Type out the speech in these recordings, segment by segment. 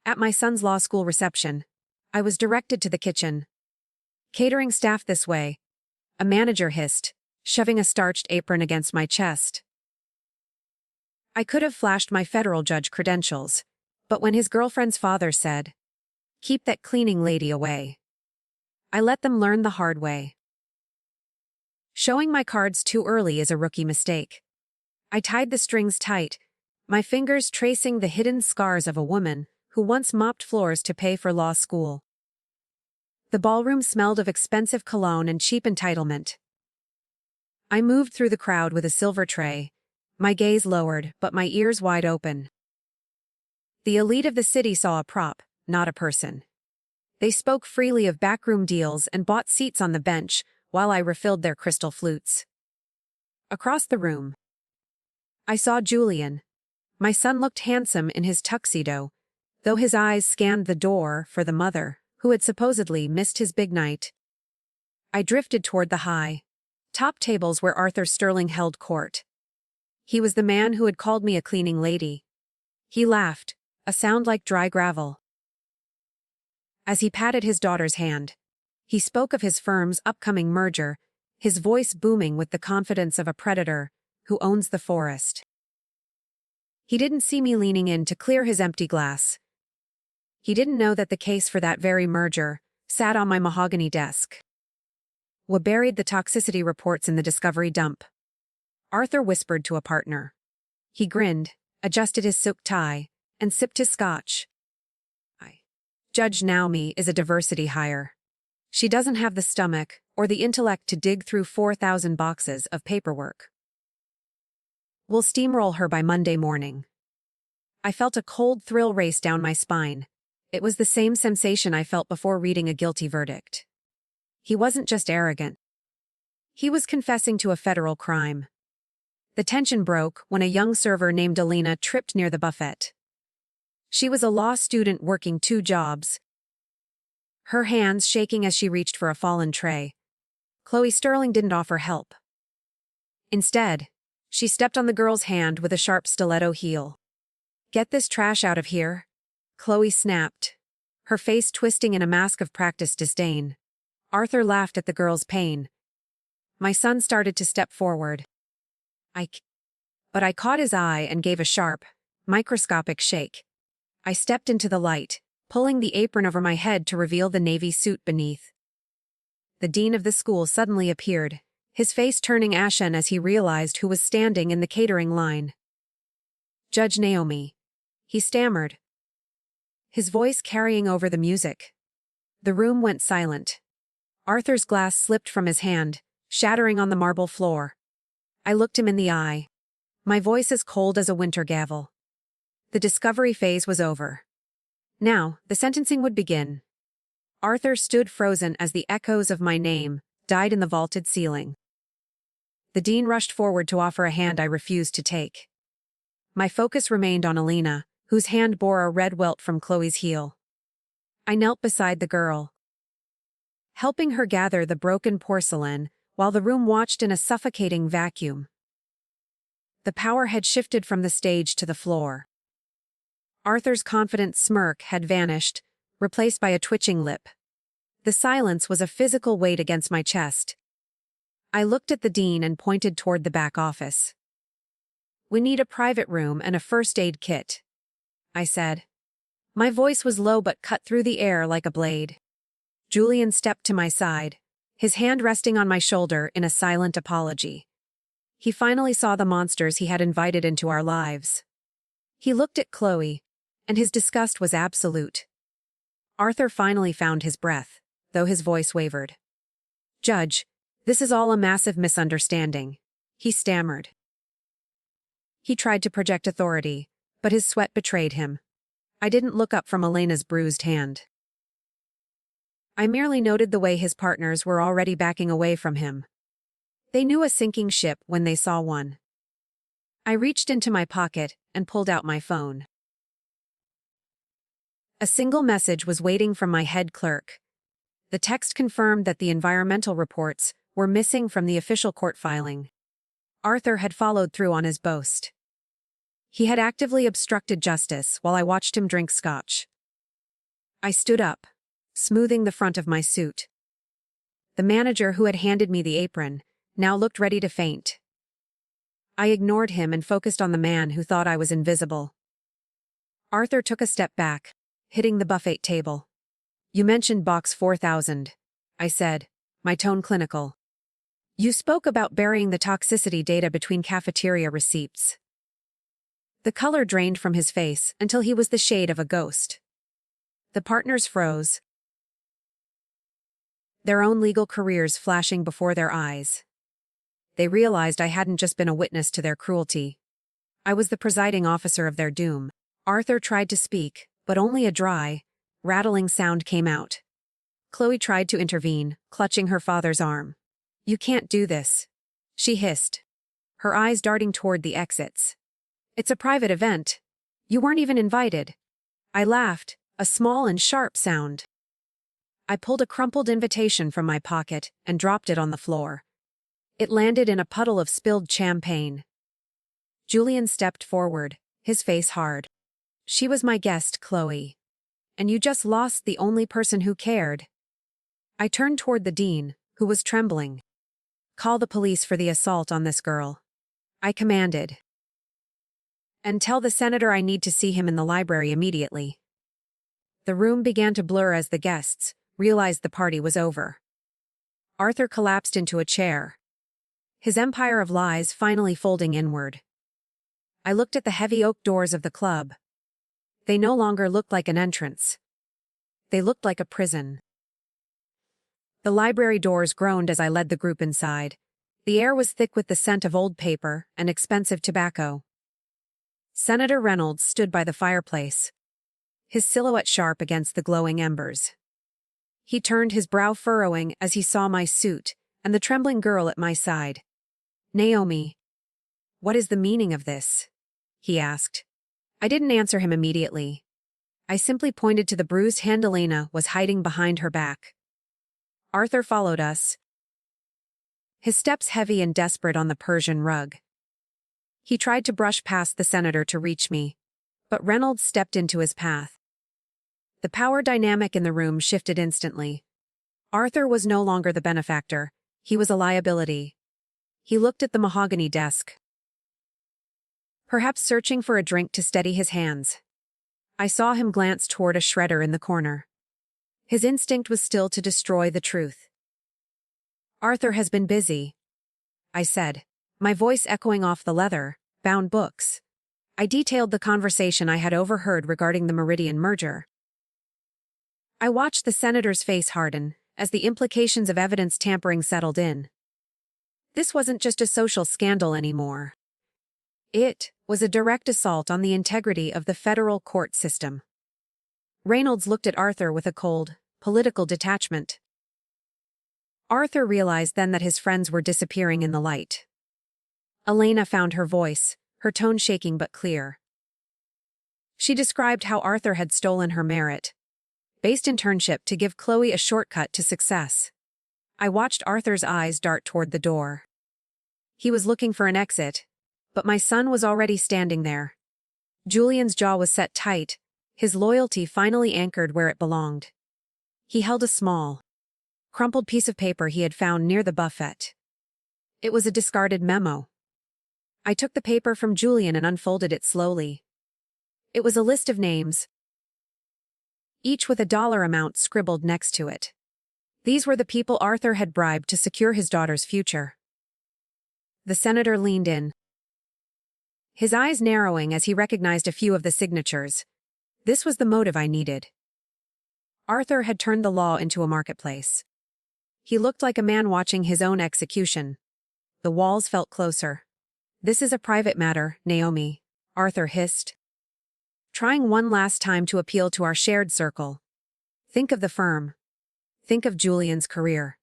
At my son's law school reception, I was directed to the kitchen. Catering staff this way, a manager hissed, shoving a starched apron against my chest. I could have flashed my federal judge credentials, but when his girlfriend's father said, "Keep that cleaning lady away," I let them learn the hard way. Showing my cards too early is a rookie mistake. I tied the strings tight, my fingers tracing the hidden scars of a woman who once mopped floors to pay for law school. The ballroom smelled of expensive cologne and cheap entitlement. I moved through the crowd with a silver tray, my gaze lowered but my ears wide open. The elite of the city saw a prop, not a person. They spoke freely of backroom deals and bought seats on the bench while I refilled their crystal flutes. Across the room, I saw Julian. My son looked handsome in his tuxedo, though his eyes scanned the door for the mother, who had supposedly missed his big night. I drifted toward the high, top tables where Arthur Sterling held court. He was the man who had called me a cleaning lady. He laughed, a sound like dry gravel. As he patted his daughter's hand, he spoke of his firm's upcoming merger, his voice booming with the confidence of a predator who owns the forest. He didn't see me leaning in to clear his empty glass. He didn't know that the case for that very merger sat on my mahogany desk. We buried the toxicity reports in the discovery dump. Arthur whispered to a partner. He grinned, adjusted his silk tie, and sipped his scotch. Judge Naomi is a diversity hire. She doesn't have the stomach or the intellect to dig through 4,000 boxes of paperwork. We'll steamroll her by Monday morning. I felt a cold thrill race down my spine. It was the same sensation I felt before reading a guilty verdict. He wasn't just arrogant. He was confessing to a federal crime. The tension broke when a young server named Alina tripped near the buffet. She was a law student working 2 jobs, her hands shaking as she reached for a fallen tray. Chloe Sterling didn't offer help. Instead, she stepped on the girl's hand with a sharp stiletto heel. "Get this trash out of here," Chloe snapped, her face twisting in a mask of practiced disdain. Arthur laughed at the girl's pain. My son started to step forward. But I caught his eye and gave a sharp, microscopic shake. I stepped into the light, pulling the apron over my head to reveal the navy suit beneath. The dean of the school suddenly appeared, his face turning ashen as he realized who was standing in the catering line. "Judge Naomi," he stammered, his voice carrying over the music. The room went silent. Arthur's glass slipped from his hand, shattering on the marble floor. I looked him in the eye, my voice as cold as a winter gavel. The discovery phase was over. Now, the sentencing would begin. Arthur stood frozen as the echoes of my name died in the vaulted ceiling. The dean rushed forward to offer a hand I refused to take. My focus remained on Alina, whose hand bore a red welt from Chloe's heel. I knelt beside the girl, helping her gather the broken porcelain while the room watched in a suffocating vacuum. The power had shifted from the stage to the floor. Arthur's confident smirk had vanished, replaced by a twitching lip. The silence was a physical weight against my chest. I looked at the dean and pointed toward the back office. "We need a private room and a first aid kit," I said. My voice was low but cut through the air like a blade. Julian stepped to my side, his hand resting on my shoulder in a silent apology. He finally saw the monsters he had invited into our lives. He looked at Chloe, and his disgust was absolute. Arthur finally found his breath, though his voice wavered. "Judge, this is all a massive misunderstanding," he stammered. He tried to project authority, but his sweat betrayed him. I didn't look up from Elena's bruised hand. I merely noted the way his partners were already backing away from him. They knew a sinking ship when they saw one. I reached into my pocket and pulled out my phone. A single message was waiting from my head clerk. The text confirmed that the environmental reports were missing from the official court filing. Arthur had followed through on his boast. He had actively obstructed justice while I watched him drink scotch. I stood up, smoothing the front of my suit. The manager who had handed me the apron now looked ready to faint. I ignored him and focused on the man who thought I was invisible. Arthur took a step back, hitting the buffet table. "You mentioned box 4000, I said, my tone clinical. "You spoke about burying the toxicity data between cafeteria receipts." The color drained from his face until he was the shade of a ghost. The partners froze, their own legal careers flashing before their eyes. They realized I hadn't just been a witness to their cruelty. I was the presiding officer of their doom. Arthur tried to speak, but only a dry, rattling sound came out. Chloe tried to intervene, clutching her father's arm. "You can't do this," she hissed, her eyes darting toward the exits. "It's a private event. You weren't even invited." I laughed, a small and sharp sound. I pulled a crumpled invitation from my pocket and dropped it on the floor. It landed in a puddle of spilled champagne. Julian stepped forward, his face hard. "She was my guest, Chloe. And you just lost the only person who cared." I turned toward the dean, who was trembling. "Call the police for the assault on this girl," I commanded. "And tell the senator I need to see him in the library immediately." The room began to blur as the guests realized the party was over. Arthur collapsed into a chair, his empire of lies finally folding inward. I looked at the heavy oak doors of the club. They no longer looked like an entrance. They looked like a prison. The library doors groaned as I led the group inside. The air was thick with the scent of old paper and expensive tobacco. Senator Reynolds stood by the fireplace, his silhouette sharp against the glowing embers. He turned, his brow furrowing as he saw my suit and the trembling girl at my side. "Naomi, what is the meaning of this?" he asked. I didn't answer him immediately. I simply pointed to the bruised hand Elena was hiding behind her back. Arthur followed us, his steps heavy and desperate on the Persian rug. He tried to brush past the senator to reach me, but Reynolds stepped into his path. The power dynamic in the room shifted instantly. Arthur was no longer the benefactor, he was a liability. He looked at the mahogany desk, perhaps searching for a drink to steady his hands. I saw him glance toward a shredder in the corner. His instinct was still to destroy the truth. "Arthur has been busy," I said, my voice echoing off the leather-bound books. I detailed the conversation I had overheard regarding the Meridian merger. I watched the senator's face harden as the implications of evidence tampering settled in. This wasn't just a social scandal anymore. It was a direct assault on the integrity of the federal court system. Reynolds looked at Arthur with a cold, political detachment. Arthur realized then that his friends were disappearing in the light. Elena found her voice, her tone shaking but clear. She described how Arthur had stolen her merit-based internship to give Chloe a shortcut to success. I watched Arthur's eyes dart toward the door. He was looking for an exit, but my son was already standing there. Julian's jaw was set tight, his loyalty finally anchored where it belonged. He held a small, crumpled piece of paper he had found near the buffet. It was a discarded memo. I took the paper from Julian and unfolded it slowly. It was a list of names, each with a dollar amount scribbled next to it. These were the people Arthur had bribed to secure his daughter's future. The senator leaned in, his eyes narrowing as he recognized a few of the signatures. This was the motive I needed. Arthur had turned the law into a marketplace. He looked like a man watching his own execution. The walls felt closer. "This is a private matter, Naomi," Arthur hissed, trying one last time to appeal to our shared circle. "Think of the firm. Think of Julian's career."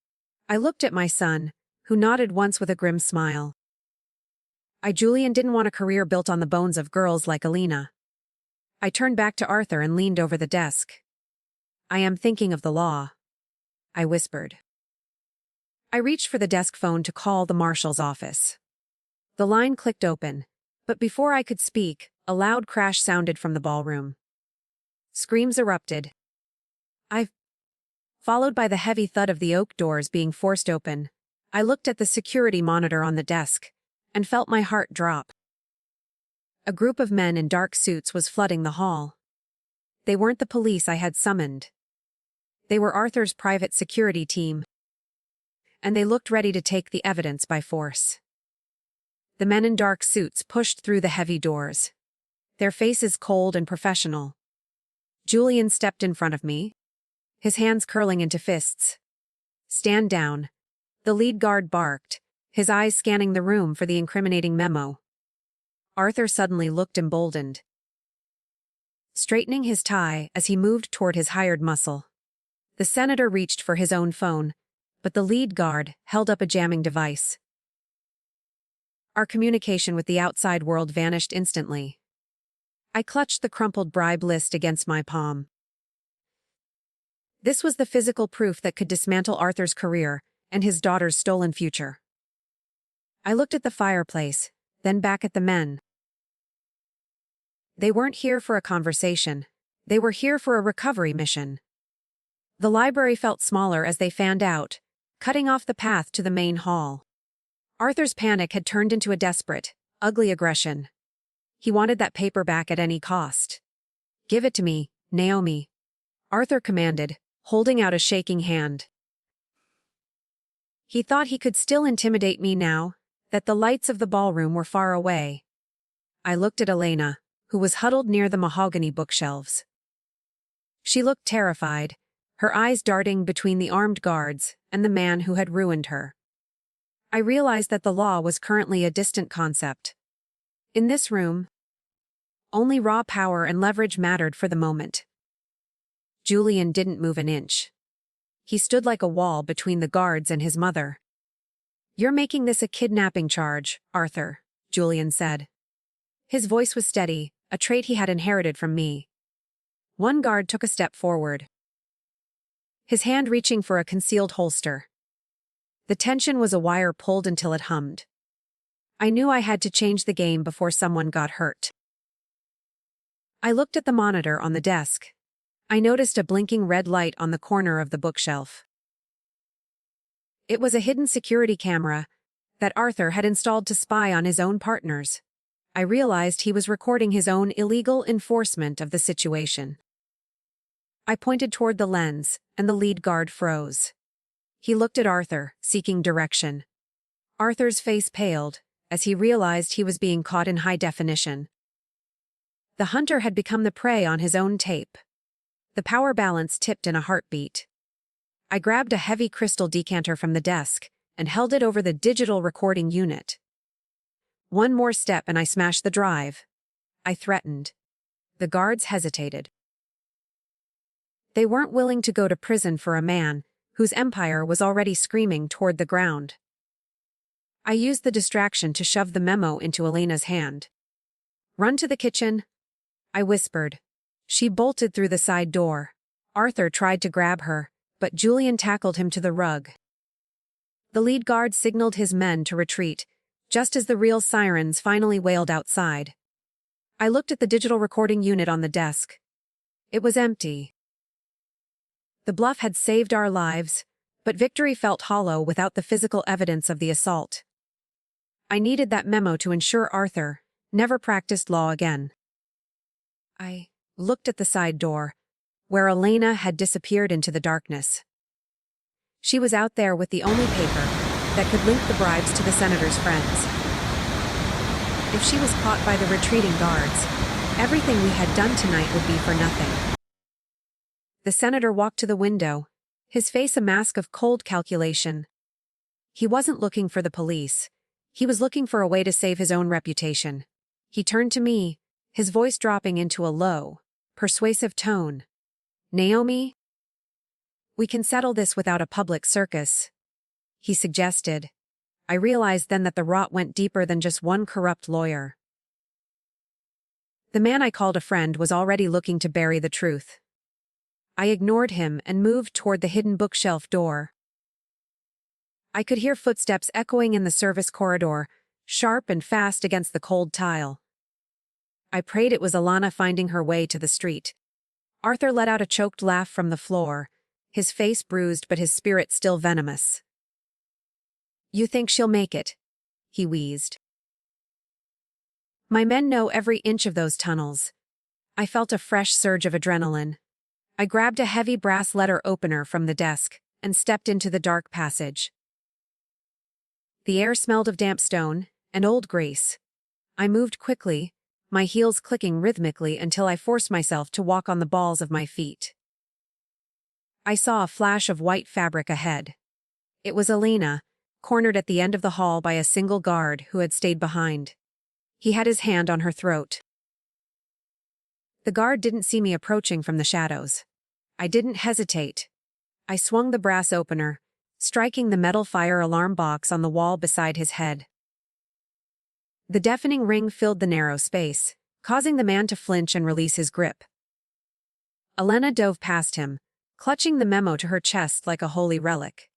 I looked at my son, who nodded once with a grim smile. Julian didn't want a career built on the bones of girls like Elena. I turned back to Arthur and leaned over the desk. "I am thinking of the law," I whispered. I reached for the desk phone to call the marshal's office. The line clicked open, but before I could speak, a loud crash sounded from the ballroom. Screams erupted. I followed by the heavy thud of the oak doors being forced open. I looked at the security monitor on the desk and felt my heart drop. A group of men in dark suits was flooding the hall. They weren't the police I had summoned. They were Arthur's private security team, and they looked ready to take the evidence by force. The men in dark suits pushed through the heavy doors, their faces cold and professional. Julian stepped in front of me, his hands curling into fists. "Stand down," the lead guard barked, his eyes scanning the room for the incriminating memo. Arthur suddenly looked emboldened, straightening his tie as he moved toward his hired muscle. The senator reached for his own phone, but the lead guard held up a jamming device. Our communication with the outside world vanished instantly. I clutched the crumpled bribe list against my palm. This was the physical proof that could dismantle Arthur's career and his daughter's stolen future. I looked at the fireplace, then back at the men. They weren't here for a conversation. They were here for a recovery mission. The library felt smaller as they fanned out, cutting off the path to the main hall. Arthur's panic had turned into a desperate, ugly aggression. He wanted that paper back at any cost. "Give it to me, Naomi," Arthur commanded, holding out a shaking hand. He thought he could still intimidate me now that the lights of the ballroom were far away. I looked at Elena, who was huddled near the mahogany bookshelves. She looked terrified, her eyes darting between the armed guards and the man who had ruined her. I realized that the law was currently a distant concept. In this room, only raw power and leverage mattered for the moment. Julian didn't move an inch. He stood like a wall between the guards and his mother. "You're making this a kidnapping charge, Arthur," Julian said. His voice was steady, a trait he had inherited from me. One guard took a step forward, his hand reaching for a concealed holster. The tension was a wire pulled until it hummed. I knew I had to change the game before someone got hurt. I looked at the monitor on the desk. I noticed a blinking red light on the corner of the bookshelf. It was a hidden security camera that Arthur had installed to spy on his own partners. I realized he was recording his own illegal enforcement of the situation. I pointed toward the lens, and the lead guard froze. He looked at Arthur, seeking direction. Arthur's face paled as he realized he was being caught in high definition. The hunter had become the prey on his own tape. The power balance tipped in a heartbeat. I grabbed a heavy crystal decanter from the desk and held it over the digital recording unit. One more step and I smashed the drive, I threatened. The guards hesitated. They weren't willing to go to prison for a man whose empire was already screaming toward the ground. I used the distraction to shove the memo into Elena's hand. "Run to the kitchen," I whispered. She bolted through the side door. Arthur tried to grab her, but Julian tackled him to the rug. The lead guard signaled his men to retreat, just as the real sirens finally wailed outside. I looked at the digital recording unit on the desk. It was empty. The bluff had saved our lives, but victory felt hollow without the physical evidence of the assault. I needed that memo to ensure Arthur never practiced law again. I looked at the side door, where Elena had disappeared into the darkness. She was out there with the only paper that could link the bribes to the senator's friends. If she was caught by the retreating guards, everything we had done tonight would be for nothing. The senator walked to the window, his face a mask of cold calculation. He wasn't looking for the police. He was looking for a way to save his own reputation. He turned to me, his voice dropping into a low, persuasive tone. "Naomi, we can settle this without a public circus," he suggested. I realized then that the rot went deeper than just one corrupt lawyer. The man I called a friend was already looking to bury the truth. I ignored him and moved toward the hidden bookshelf door. I could hear footsteps echoing in the service corridor, sharp and fast against the cold tile. I prayed it was Alana finding her way to the street. Arthur let out a choked laugh from the floor, his face bruised but his spirit still venomous. "You think she'll make it?" he wheezed. "My men know every inch of those tunnels." I felt a fresh surge of adrenaline. I grabbed a heavy brass letter opener from the desk and stepped into the dark passage. The air smelled of damp stone and old grease. I moved quickly, my heels clicking rhythmically until I forced myself to walk on the balls of my feet. I saw a flash of white fabric ahead. It was Elena, cornered at the end of the hall by a single guard who had stayed behind. He had his hand on her throat. The guard didn't see me approaching from the shadows. I didn't hesitate. I swung the brass opener, striking the metal fire alarm box on the wall beside his head. The deafening ring filled the narrow space, causing the man to flinch and release his grip. Elena dove past him, clutching the memo to her chest like a holy relic.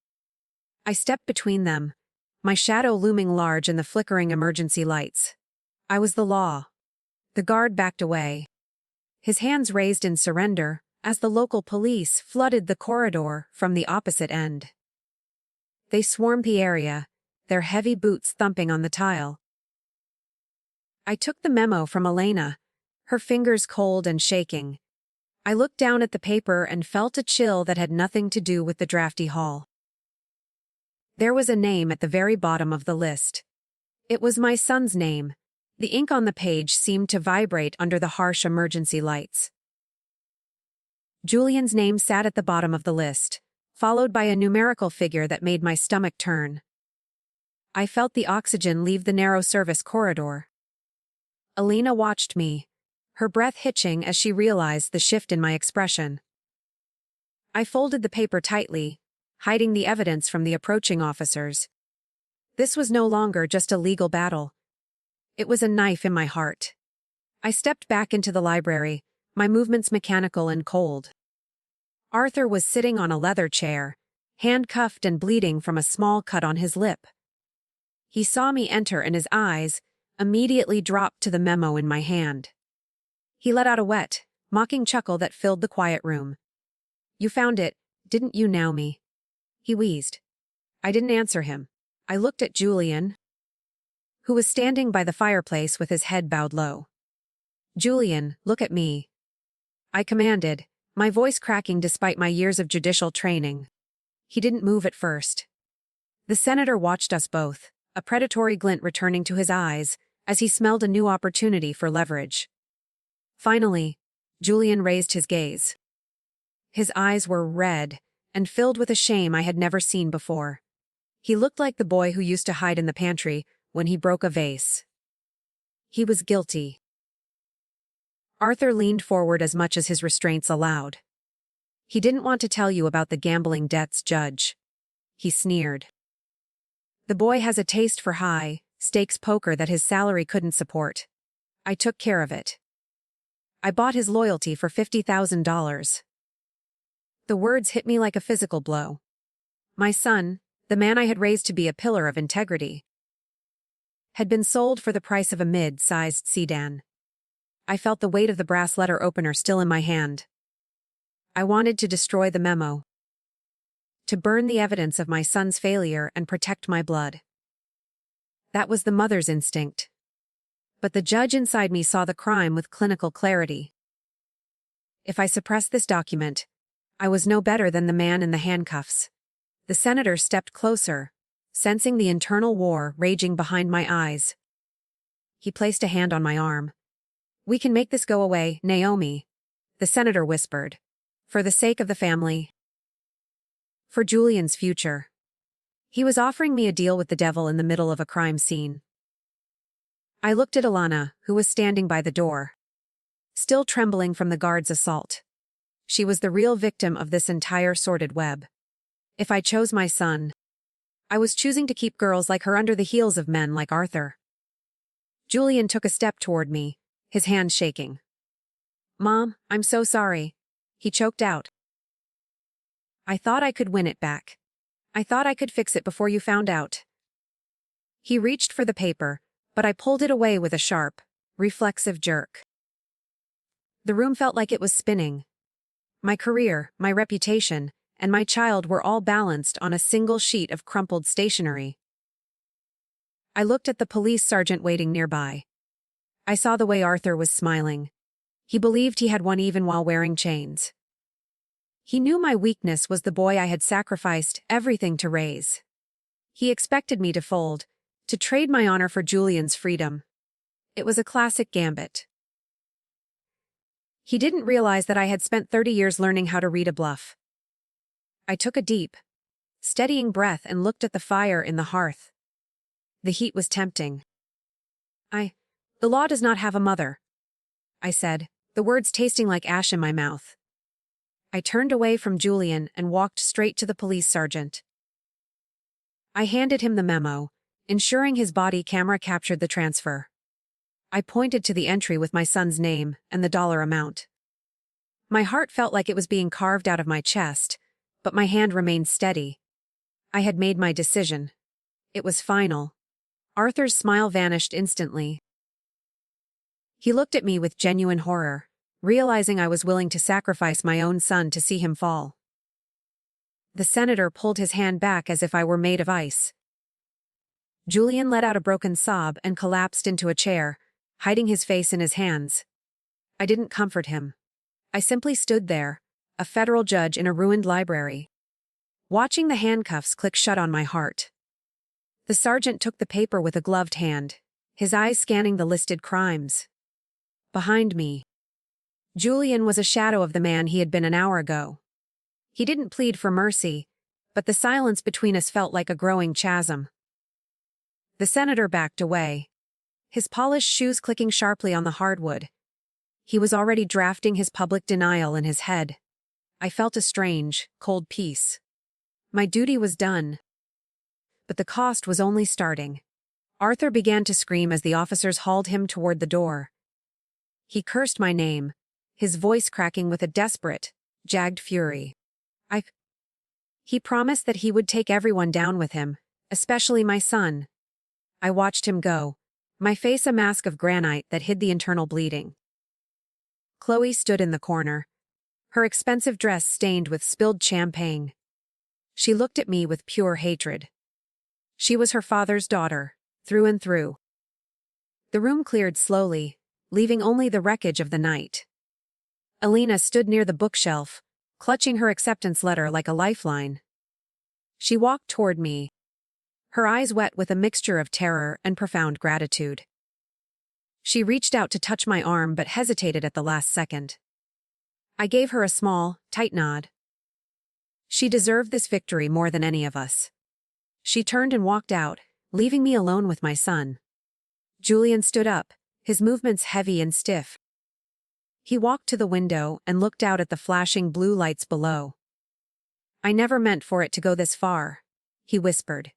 I stepped between them, my shadow looming large in the flickering emergency lights. I was the law. The guard backed away, his hands raised in surrender as the local police flooded the corridor from the opposite end. They swarmed the area, their heavy boots thumping on the tile. I took the memo from Elena, her fingers cold and shaking. I looked down at the paper and felt a chill that had nothing to do with the drafty haul. There was a name at the very bottom of the list. It was my son's name. The ink on the page seemed to vibrate under the harsh emergency lights. Julian's name sat at the bottom of the list, followed by a numerical figure that made my stomach turn. I felt the oxygen leave the narrow service corridor. Elena watched me, her breath hitching as she realized the shift in my expression. I folded the paper tightly, hiding the evidence from the approaching officers. This was no longer just a legal battle. It was a knife in my heart. I stepped back into the library, my movements mechanical and cold. Arthur was sitting on a leather chair, handcuffed and bleeding from a small cut on his lip. He saw me enter and his eyes immediately dropped to the memo in my hand. He let out a wet, mocking chuckle that filled the quiet room. "You found it, didn't you, Naomi?" he wheezed. I didn't answer him. I looked at Julian, who was standing by the fireplace with his head bowed low. "Julian, look at me," I commanded, my voice cracking despite my years of judicial training. He didn't move at first. The senator watched us both, a predatory glint returning to his eyes as he smelled a new opportunity for leverage. Finally, Julian raised his gaze. His eyes were red and filled with a shame I had never seen before. He looked like the boy who used to hide in the pantry when he broke a vase. He was guilty. Arthur leaned forward as much as his restraints allowed. "He didn't want to tell you about the gambling debts, Judge," he sneered. "The boy has a taste for high-stakes poker that his salary couldn't support. I took care of it. I bought his loyalty for $50,000. The words hit me like a physical blow. My son, the man I had raised to be a pillar of integrity, had been sold for the price of a mid-sized sedan. I felt the weight of the brass letter opener still in my hand. I wanted to destroy the memo, to burn the evidence of my son's failure and protect my blood. That was the mother's instinct. But the judge inside me saw the crime with clinical clarity. If I suppressed this document, I was no better than the man in the handcuffs. The senator stepped closer, sensing the internal war raging behind my eyes. He placed a hand on my arm. "We can make this go away, Naomi," the senator whispered. "For the sake of the family. For Julian's future." He was offering me a deal with the devil in the middle of a crime scene. I looked at Alana, who was standing by the door, still trembling from the guard's assault. She was the real victim of this entire sordid web. If I chose my son, I was choosing to keep girls like her under the heels of men like Arthur. Julian took a step toward me, his hand shaking. "Mom, I'm so sorry," he choked out. "I thought I could win it back. I thought I could fix it before you found out." He reached for the paper, but I pulled it away with a sharp, reflexive jerk. The room felt like it was spinning, My career, my reputation, and my child were all balanced on a single sheet of crumpled stationery. I looked at the police sergeant waiting nearby. I saw the way Arthur was smiling. He believed he had won even while wearing chains. He knew my weakness was the boy I had sacrificed everything to raise. He expected me to fold, to trade my honor for Julian's freedom. It was a classic gambit. He didn't realize that I had spent 30 years learning how to read a bluff. I took a deep, steadying breath and looked at the fire in the hearth. The heat was tempting. The law does not have a mother, I said, the words tasting like ash in my mouth. I turned away from Julian and walked straight to the police sergeant. I handed him the memo, ensuring his body camera captured the transfer. I pointed to the entry with my son's name and the dollar amount. My heart felt like it was being carved out of my chest, but my hand remained steady. I had made my decision. It was final. Arthur's smile vanished instantly. He looked at me with genuine horror, realizing I was willing to sacrifice my own son to see him fall. The senator pulled his hand back as if I were made of ice. Julian let out a broken sob and collapsed into a chair, hiding his face in his hands. I didn't comfort him. I simply stood there, a federal judge in a ruined library, watching the handcuffs click shut on my heart. The sergeant took the paper with a gloved hand, his eyes scanning the listed crimes. Behind me, Julian was a shadow of the man he had been an hour ago. He didn't plead for mercy, but the silence between us felt like a growing chasm. The senator backed away, his polished shoes clicking sharply on the hardwood. He was already drafting his public denial in his head. I felt a strange, cold peace. My duty was done. But the cost was only starting. Arthur began to scream as the officers hauled him toward the door. He cursed my name, his voice cracking with a desperate, jagged fury. He promised that he would take everyone down with him, especially my son. I watched him go, my face a mask of granite that hid the internal bleeding. Chloe stood in the corner, her expensive dress stained with spilled champagne. She looked at me with pure hatred. She was her father's daughter, through and through. The room cleared slowly, leaving only the wreckage of the night. Alina stood near the bookshelf, clutching her acceptance letter like a lifeline. She walked toward me, her eyes wet with a mixture of terror and profound gratitude. She reached out to touch my arm but hesitated at the last second. I gave her a small, tight nod. She deserved this victory more than any of us. She turned and walked out, leaving me alone with my son. Julian stood up, his movements heavy and stiff. He walked to the window and looked out at the flashing blue lights below. "I never meant for it to go this far," he whispered.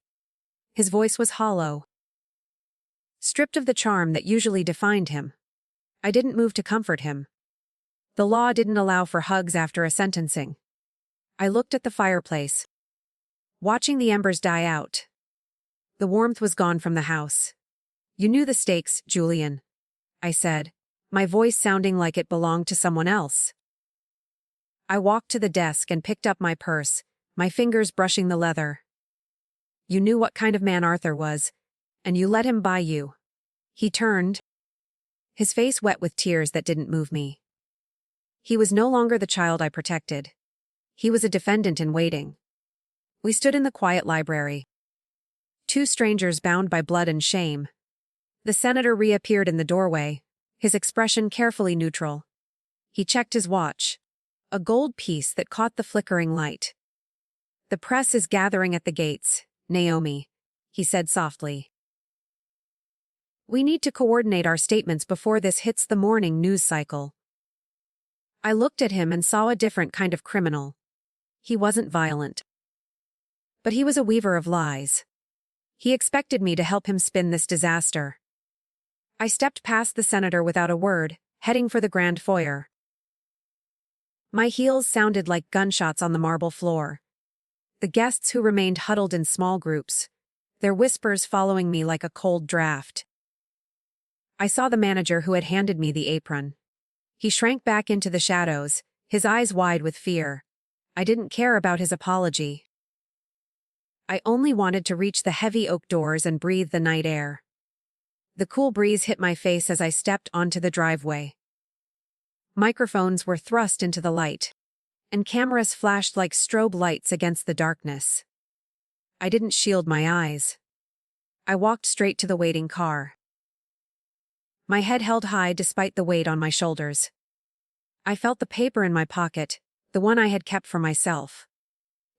His voice was hollow, stripped of the charm that usually defined him. I didn't move to comfort him. The law didn't allow for hugs after a sentencing. I looked at the fireplace, watching the embers die out. The warmth was gone from the house. "You knew the stakes, Julian," I said, my voice sounding like it belonged to someone else. I walked to the desk and picked up my purse, my fingers brushing the leather. "You knew what kind of man Arthur was, and you let him buy you." He turned, his face wet with tears that didn't move me. He was no longer the child I protected. He was a defendant in waiting. We stood in the quiet library, two strangers bound by blood and shame. The senator reappeared in the doorway, his expression carefully neutral. He checked his watch, a gold piece that caught the flickering light. "The press is gathering at the gates, Naomi," he said softly. "We need to coordinate our statements before this hits the morning news cycle." I looked at him and saw a different kind of criminal. He wasn't violent, but he was a weaver of lies. He expected me to help him spin this disaster. I stepped past the senator without a word, heading for the grand foyer. My heels sounded like gunshots on the marble floor. The guests who remained huddled in small groups, their whispers following me like a cold draft. I saw the manager who had handed me the apron. He shrank back into the shadows, his eyes wide with fear. I didn't care about his apology. I only wanted to reach the heavy oak doors and breathe the night air. The cool breeze hit my face as I stepped onto the driveway. Microphones were thrust into the light, and cameras flashed like strobe lights against the darkness. I didn't shield my eyes. I walked straight to the waiting car. My head held high despite the weight on my shoulders. I felt the paper in my pocket, the one I had kept for myself.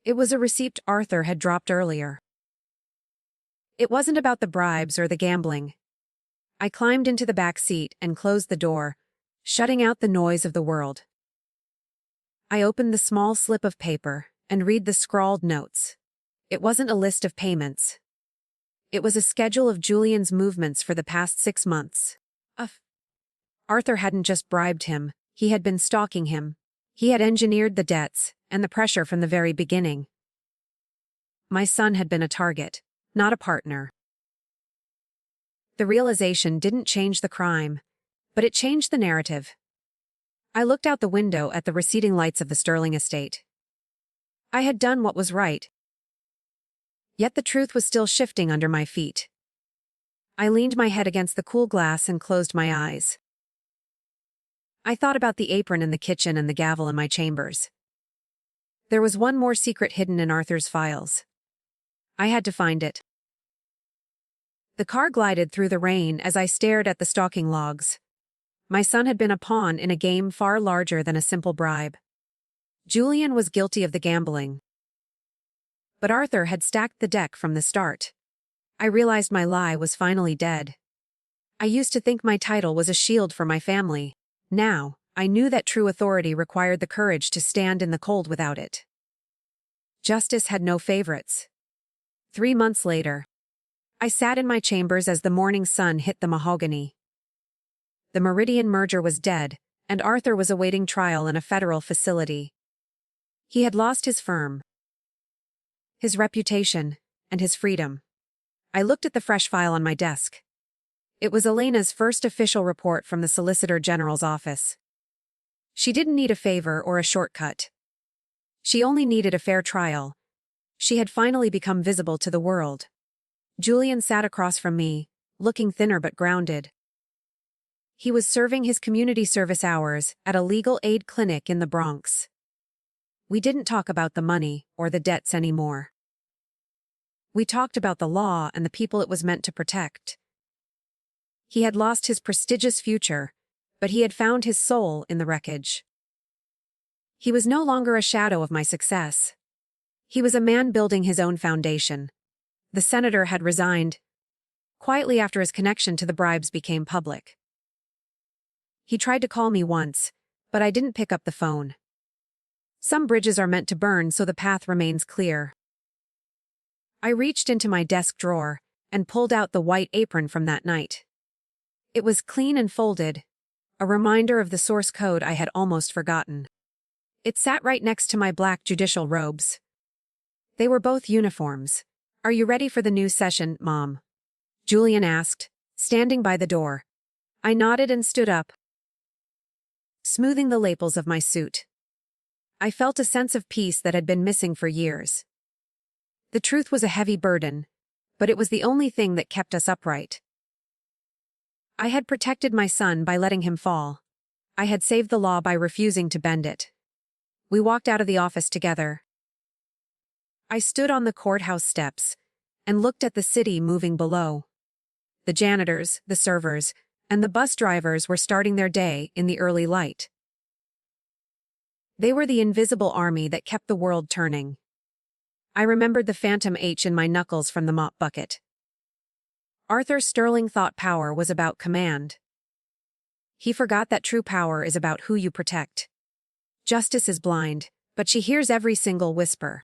It was a receipt Arthur had dropped earlier. It wasn't about the bribes or the gambling. I climbed into the back seat and closed the door, shutting out the noise of the world. I opened the small slip of paper and read the scrawled notes. It wasn't a list of payments. It was a schedule of Julian's movements for the past 6 months. Arthur hadn't just bribed him, he had been stalking him. He had engineered the debts and the pressure from the very beginning. My son had been a target, not a partner. The realization didn't change the crime, but it changed the narrative. I looked out the window at the receding lights of the Sterling estate. I had done what was right. Yet the truth was still shifting under my feet. I leaned my head against the cool glass and closed my eyes. I thought about the apron in the kitchen and the gavel in my chambers. There was one more secret hidden in Arthur's files. I had to find it. The car glided through the rain as I stared at the stalking logs. My son had been a pawn in a game far larger than a simple bribe. Julian was guilty of the gambling. But Arthur had stacked the deck from the start. I realized my lie was finally dead. I used to think my title was a shield for my family. Now, I knew that true authority required the courage to stand in the cold without it. Justice had no favorites. 3 months later, I sat in my chambers as the morning sun hit the mahogany. The Meridian merger was dead, and Arthur was awaiting trial in a federal facility. He had lost his firm, his reputation, and his freedom. I looked at the fresh file on my desk. It was Elena's first official report from the Solicitor General's office. She didn't need a favor or a shortcut. She only needed a fair trial. She had finally become visible to the world. Julian sat across from me, looking thinner but grounded. He was serving his community service hours at a legal aid clinic in the Bronx. We didn't talk about the money or the debts anymore. We talked about the law and the people it was meant to protect. He had lost his prestigious future, but he had found his soul in the wreckage. He was no longer a shadow of my success. He was a man building his own foundation. The senator had resigned quietly after his connection to the bribes became public. He tried to call me once, but I didn't pick up the phone. Some bridges are meant to burn so the path remains clear. I reached into my desk drawer and pulled out the white apron from that night. It was clean and folded, a reminder of the source code I had almost forgotten. It sat right next to my black judicial robes. They were both uniforms. "Are you ready for the new session, Mom?" Julian asked, standing by the door. I nodded and stood up, smoothing the lapels of my suit. I felt a sense of peace that had been missing for years. The truth was a heavy burden, but it was the only thing that kept us upright. I had protected my son by letting him fall. I had saved the law by refusing to bend it. We walked out of the office together. I stood on the courthouse steps and looked at the city moving below. The janitors, the servers, and the bus drivers were starting their day in the early light. They were the invisible army that kept the world turning. I remembered the phantom H in my knuckles from the mop bucket. Arthur Sterling thought power was about command. He forgot that true power is about who you protect. Justice is blind, but she hears every single whisper.